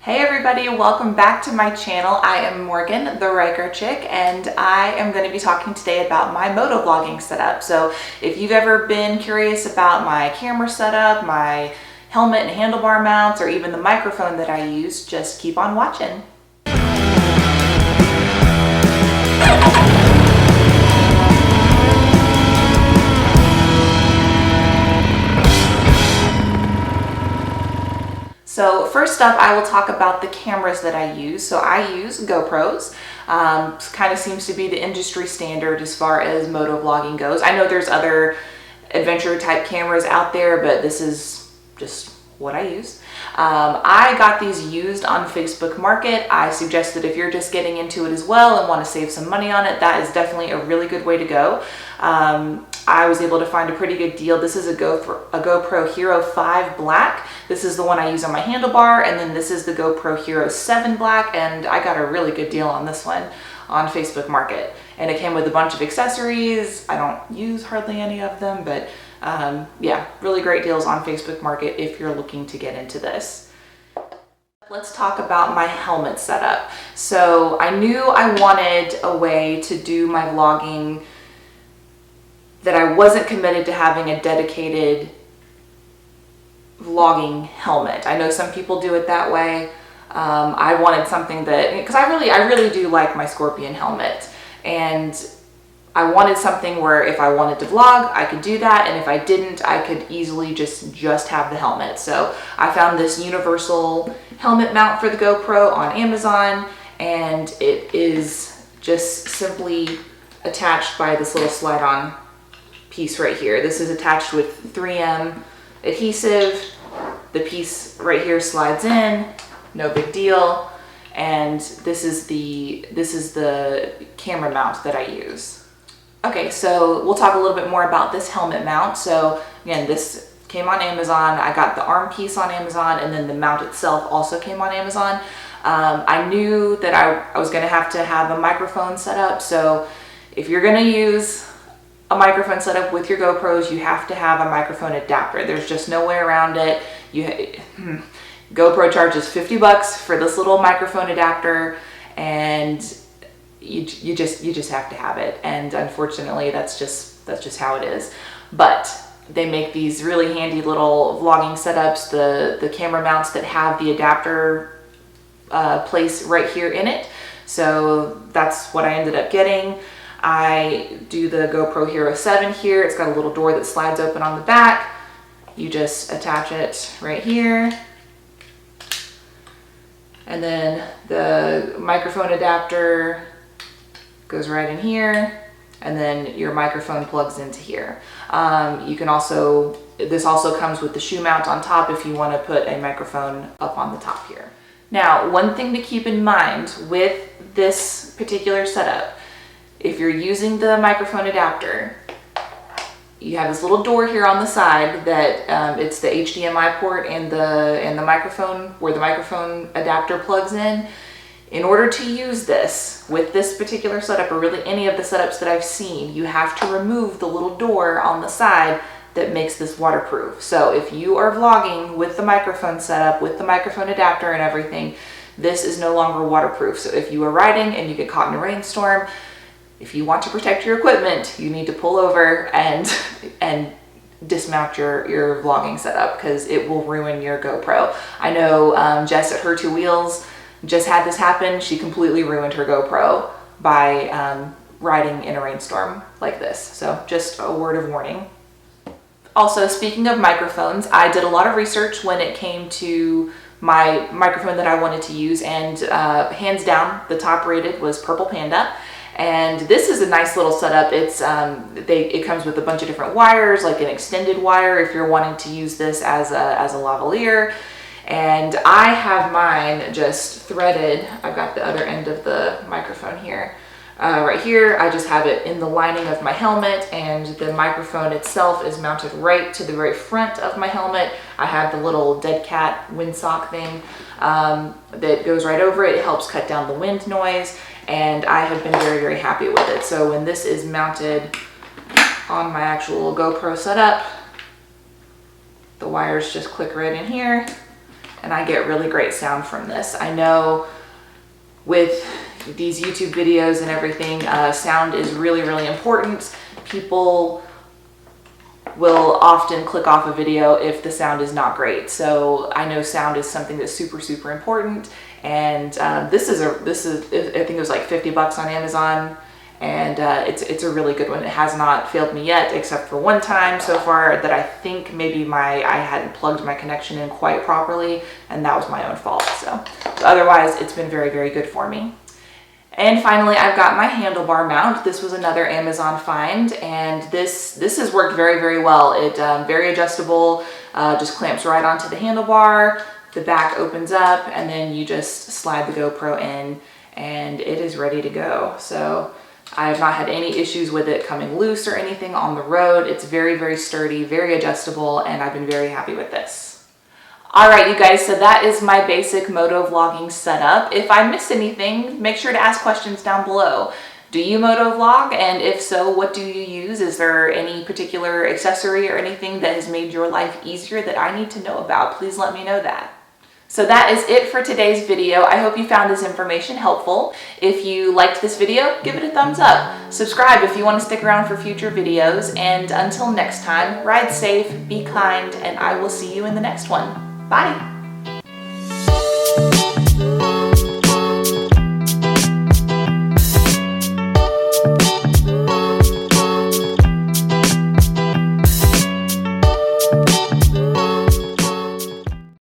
Hey everybody, welcome back to my channel. I am Morgan, the Riker Chick, and I am going to be talking today about my motovlogging setup. So if you've ever been curious about my camera setup, my helmet and handlebar mounts, or even the microphone that I use, just keep on watching. So first up, I will talk about the cameras that I use. So I use GoPros. Kind of seems to be the industry standard as far as motovlogging goes. I know there's other adventure type cameras out there, but this is just what I use. I got these used on Facebook Market. I suggest that if you're just getting into it as well and want to save some money on it, that is definitely a really good way to go. I was able to find a pretty good deal. This is a GoPro Hero 5 Black. This is the one I use on my handlebar, and then this is the GoPro Hero 7 Black, and I got a really good deal on this one on Facebook Market. And it came with a bunch of accessories. I don't use hardly any of them, but yeah, really great deals on Facebook Market if you're looking to get into this. Let's talk about my helmet setup. So I knew I wanted a way to do my vlogging that I wasn't committed to having a dedicated vlogging helmet. I know some people do it that way. I wanted something that, because I really do like my Scorpion helmet, and I wanted something where if I wanted to vlog, I could do that, and if I didn't, I could easily just have the helmet. So I found this universal helmet mount for the GoPro on Amazon, and it is just simply attached by this little slide-on piece right here. This is attached with 3M adhesive. The piece right here slides in, no big deal. And this is the camera mount that I use. Okay, so we'll talk a little bit more about this helmet mount. So again, this came on Amazon. I got the arm piece on Amazon, and then the mount itself also came on Amazon. I knew that I was gonna have to have a microphone set up. So if you're gonna use a microphone setup with your GoPros, you have to have a microphone adapter. There's just no way around it. GoPro charges 50 bucks for this little microphone adapter, and you just have to have it. And unfortunately, that's just how it is. But they make these really handy little vlogging setups, the camera mounts that have the adapter place right here in it. So that's what I ended up getting. I do the GoPro Hero 7 here. It's got a little door that slides open on the back. You just attach it right here. And then the microphone adapter goes right in here. And then your microphone plugs into here. This also comes with the shoe mount on top if you want to put a microphone up on the top here. Now, one thing to keep in mind with this particular setup, if you're using the microphone adapter, you have this little door here on the side that it's the HDMI port and the microphone, where the microphone adapter plugs in. In order to use this with this particular setup, or really any of the setups that I've seen, you have to remove the little door on the side that makes this waterproof. So if you are vlogging with the microphone setup, with the microphone adapter and everything, this is no longer waterproof. So if you are riding and you get caught in a rainstorm, if you want to protect your equipment, you need to pull over and dismount your vlogging setup, because it will ruin your GoPro. I know Jess at Her Two Wheels just had this happen. She completely ruined her GoPro by riding in a rainstorm like this. So just a word of warning. Also, speaking of microphones, I did a lot of research when it came to my microphone that I wanted to use, and hands down, the top rated was Purple Panda. And this is a nice little setup. It comes with a bunch of different wires, like an extended wire if you're wanting to use this as a lavalier. And I have mine just threaded. I've got the other end of the microphone here. Right here, I just have it in the lining of my helmet, and the microphone itself is mounted right to the very front of my helmet. I have the little dead cat windsock thing that goes right over it. It helps cut down the wind noise, and I have been very, very happy with it. So when this is mounted on my actual GoPro setup, the wires just click right in here, and I get really great sound from this. I know with these YouTube videos and everything, sound is really, really important. People will often click off a video if the sound is not great. So I know sound is something that's super, super important. And this is I think it was like 50 bucks on Amazon, and it's a really good one. It has not failed me yet, except for one time so far that I think maybe I hadn't plugged my connection in quite properly, and that was my own fault. So otherwise, it's been very, very good for me. And finally, I've got my handlebar mount. This was another Amazon find, and this has worked very, very well. It very adjustable, just clamps right onto the handlebar. The back opens up, and then you just slide the GoPro in, and it is ready to go. So I have not had any issues with it coming loose or anything on the road. It's very, very sturdy, very adjustable, and I've been very happy with this. All right, you guys, so that is my basic motovlogging setup. If I missed anything, make sure to ask questions down below. Do you motovlog? And if so, what do you use? Is there any particular accessory or anything that has made your life easier that I need to know about? Please let me know that. So that is it for today's video. I hope you found this information helpful. If you liked this video, give it a thumbs up. Subscribe if you want to stick around for future videos. And until next time, ride safe, be kind, and I will see you in the next one. Bye.